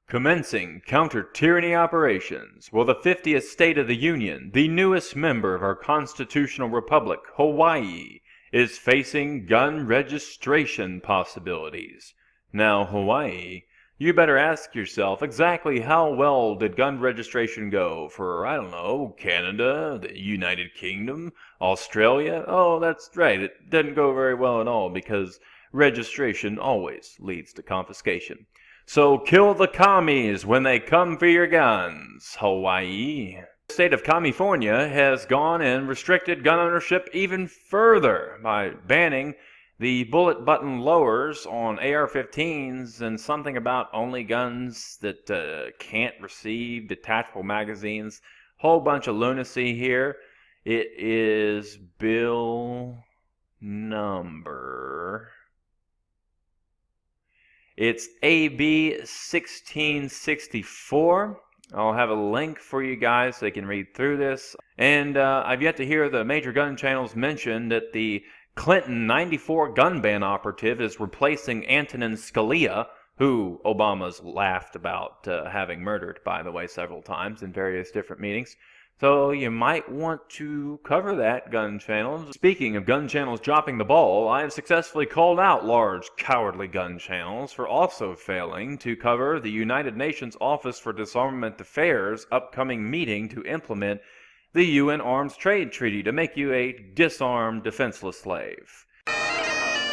Commencing counter-tyranny operations. Well, the 50th State of the Union, the newest member of our constitutional republic, Hawaii, is facing gun registration possibilities. Now, Hawaii, you better ask yourself exactly how well did gun registration go for, I don't know, Canada, the United Kingdom, Australia? Oh, that's right, it didn't go very well at all because registration always leads to confiscation. So kill the commies when they come for your guns, Hawaii. The state of California has gone and restricted gun ownership even further by banning the bullet button lowers on AR-15s and something about only guns that can't receive detachable magazines. Whole bunch of lunacy here. It is bill number... It's AB 1664. I'll have a link for you guys so you can read through this. And I've yet to hear the major gun channels mention that the Clinton 94 gun ban operative is replacing Antonin Scalia, who Obama's laughed about having murdered, by the way, several times in various different meetings. So you might want to cover that, gun channels. Speaking of gun channels dropping the ball, I have successfully called out large, cowardly gun channels for also failing to cover the United Nations Office for Disarmament Affairs' upcoming meeting to implement the UN Arms Trade Treaty to make you a disarmed, defenseless slave.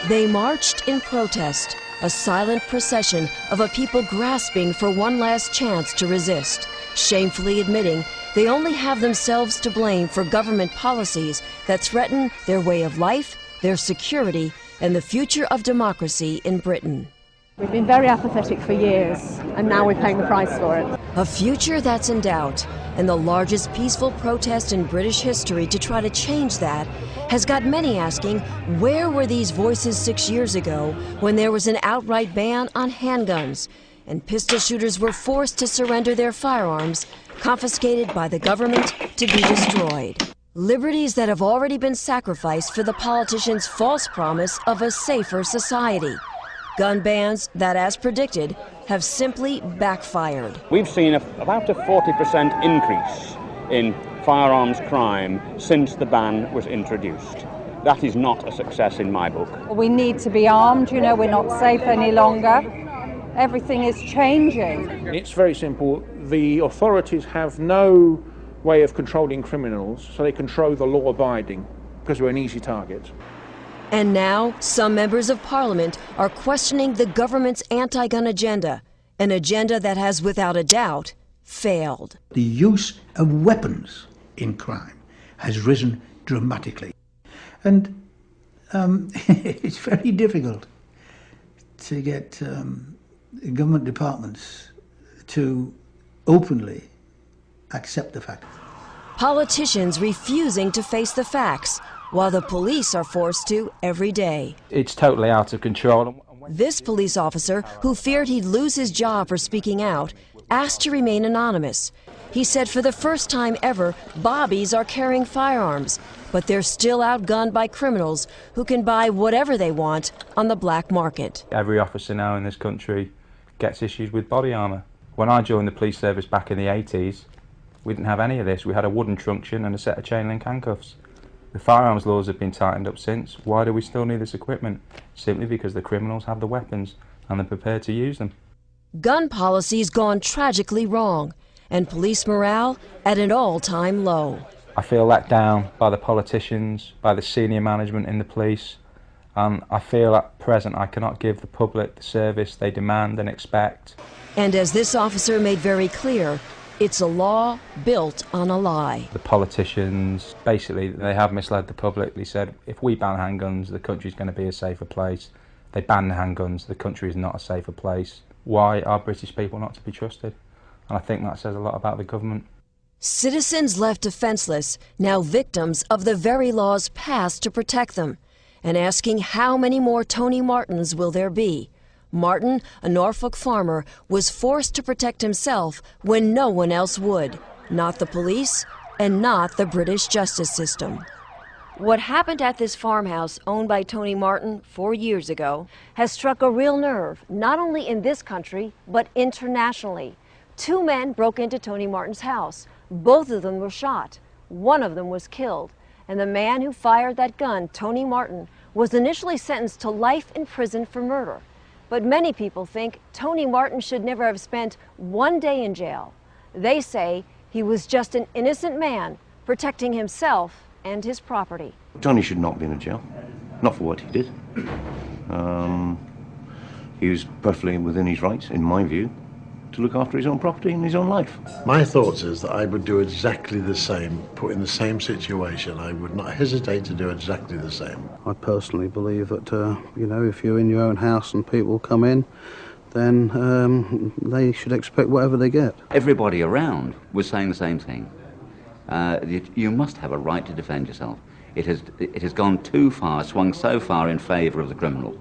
They marched in protest, a silent procession of a people grasping for one last chance to resist, shamefully admitting they only have themselves to blame for government policies that threaten their way of life, their security, and the future of democracy in Britain. We've been very apathetic for years, and now we're paying the price for it. A future that's in doubt, and the largest peaceful protest in British history to try to change that has got many asking, where were these voices 6 years ago when there was an outright ban on handguns, and pistol shooters were forced to surrender their firearms, confiscated by the government to be destroyed. Liberties that have already been sacrificed for the politicians' false promise of a safer society. Gun bans that, as predicted, have simply backfired. We've seen about a 40% increase in firearms crime since the ban was introduced. That is not a success in my book. We need to be armed, you know, we're not safe any longer. Everything is changing. It's very simple. The authorities have no way of controlling criminals, so they control the law-abiding because we're an easy target. And now, some members of Parliament are questioning the government's anti-gun agenda, an agenda that has, without a doubt, failed. The use of weapons in crime has risen dramatically. And it's very difficult to get government departments to openly accept the fact. Politicians refusing to face the facts, while the police are forced to every day. It's totally out of control. This police officer, who feared he'd lose his job for speaking out, asked to remain anonymous. He said for the first time ever, bobbies are carrying firearms, but they're still outgunned by criminals who can buy whatever they want on the black market. Every officer now in this country gets issued with body armour. When I joined the police service back in the 80s, we didn't have any of this. We had a wooden truncheon and a set of chain link handcuffs. The firearms laws have been tightened up since. Why do we still need this equipment? Simply because the criminals have the weapons and they're prepared to use them. Gun policy's gone tragically wrong, and police morale at an all-time low. I feel let down by the politicians, by the senior management in the police, and I feel at present I cannot give the public the service they demand and expect. And as this officer made very clear, it's a law built on a lie. The politicians, basically, they have misled the public. They said, if we ban handguns, the country's going to be a safer place. They ban handguns, the country is not a safer place. Why are British people not to be trusted? And I think that says a lot about the government. Citizens left defenseless, now victims of the very laws passed to protect them, and asking how many more Tony Martins will there be. Martin, a Norfolk farmer, was forced to protect himself when no one else would, not the police and not the British justice system. What happened at this farmhouse owned by Tony Martin 4 years ago has struck a real nerve, not only in this country, but internationally. 2 men broke into Tony Martin's house. Both of them were shot. One of them was killed. And the man who fired that gun, Tony Martin, was initially sentenced to life in prison for murder. But many people think Tony Martin should never have spent 1 day in jail. They say he was just an innocent man protecting himself and his property. Tony should not be in a jail, not for what he did. He was perfectly within his rights, in my view, to look after his own property and his own life. My thoughts is that I would do exactly the same, put in the same situation. I would not hesitate to do exactly the same. I personally believe that, you know, if you're in your own house and people come in, then they should expect whatever they get. Everybody around was saying the same thing. You must have a right to defend yourself. It has gone too far, swung so far in favour of the criminal.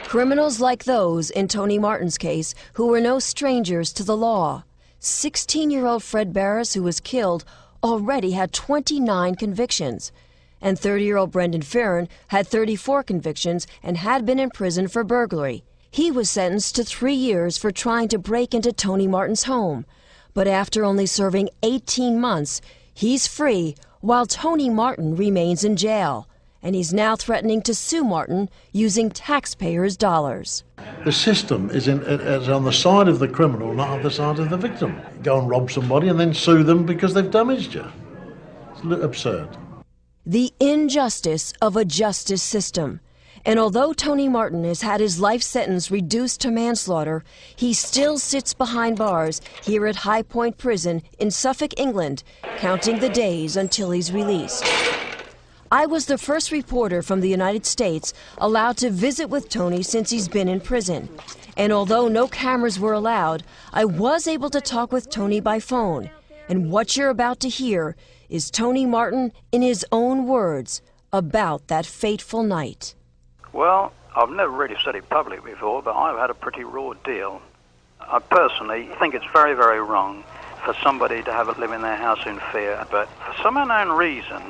Criminals like those in Tony Martin's case who were no strangers to the law. 16-year-old Fred Barris, who was killed, already had 29 convictions. And 30-year-old Brendan Farron had 34 convictions and had been in prison for burglary. He was sentenced to 3 years for trying to break into Tony Martin's home. But after only serving 18 months, he's free while Tony Martin remains in jail. And he's now threatening to sue Martin using taxpayers' dollars. The system is on the side of the criminal, not on the side of the victim. Go and rob somebody and then sue them because they've damaged you. It's absurd. The injustice of a justice system. And although Tony Martin has had his life sentence reduced to manslaughter, he still sits behind bars here at High Point Prison in Suffolk, England, counting the days until he's released. I was the first reporter from the United States allowed to visit with Tony since he's been in prison. And although no cameras were allowed, I was able to talk with Tony by phone. And what you're about to hear is Tony Martin in his own words about that fateful night. Well, I've never really said it publicly before, but I've had a pretty raw deal. I personally think it's very, very wrong for somebody to have to live in their house in fear. But for some unknown reason,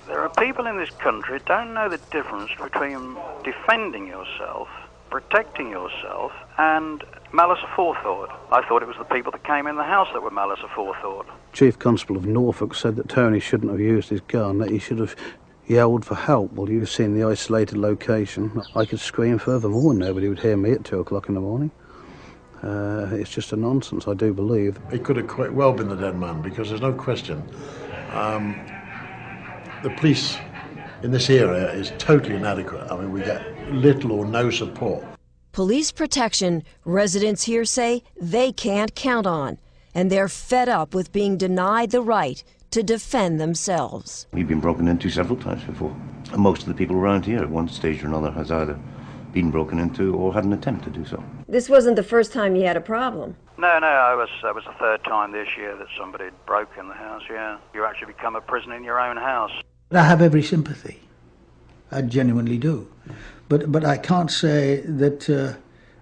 there are people in this country who don't know the difference between defending yourself, protecting yourself, and malice aforethought. I thought it was the people that came in the house that were malice aforethought. Chief Constable of Norfolk said that Tony shouldn't have used his gun, that he should have yelled for help. Well, you've seen the isolated location. I could scream furthermore and nobody would hear me at 2 o'clock in the morning. It's just a nonsense, I do believe. It could have quite well been the dead man, because there's no question. The police in this area is totally inadequate. I mean, we get little or no support. Police protection, residents here say they can't count on, and they're fed up with being denied the right to defend themselves. We've been broken into several times before. And most of the people around here at one stage or another has either been broken into or had an attempt to do so. This wasn't the first time you had a problem. No, that was the 3rd time this year that somebody had broken the house, yeah. You actually become a prisoner in your own house. I have every sympathy. I genuinely do. But I can't say that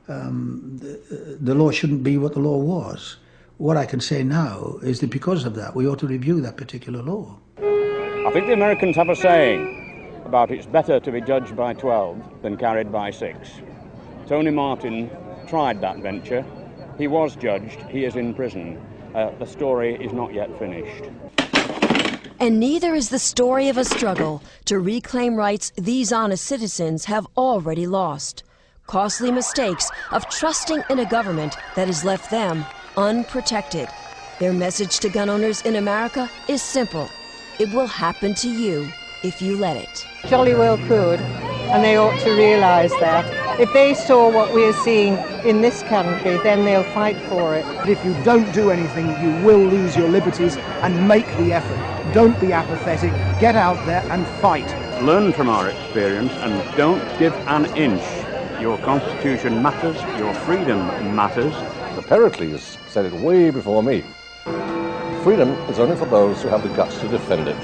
the law shouldn't be what the law was. What I can say now is that because of that, we ought to review that particular law. I think the Americans have a saying about it's better to be judged by 12 than carried by 6. Tony Martin tried that venture. He was judged. He is in prison. The story is not yet finished. And neither is the story of a struggle to reclaim rights these honest citizens have already lost. Costly mistakes of trusting in a government that has left them unprotected. Their message to gun owners in America is simple. It will happen to you if you let it. Jolly well could, and they ought to realise that. If they saw what we're seeing in this country, then they'll fight for it. But if you don't do anything, you will lose your liberties, and make the effort. Don't be apathetic. Get out there and fight. Learn from our experience and don't give an inch. Your Constitution matters, your freedom matters. The Pericles said it way before me. Freedom is only for those who have the guts to defend it.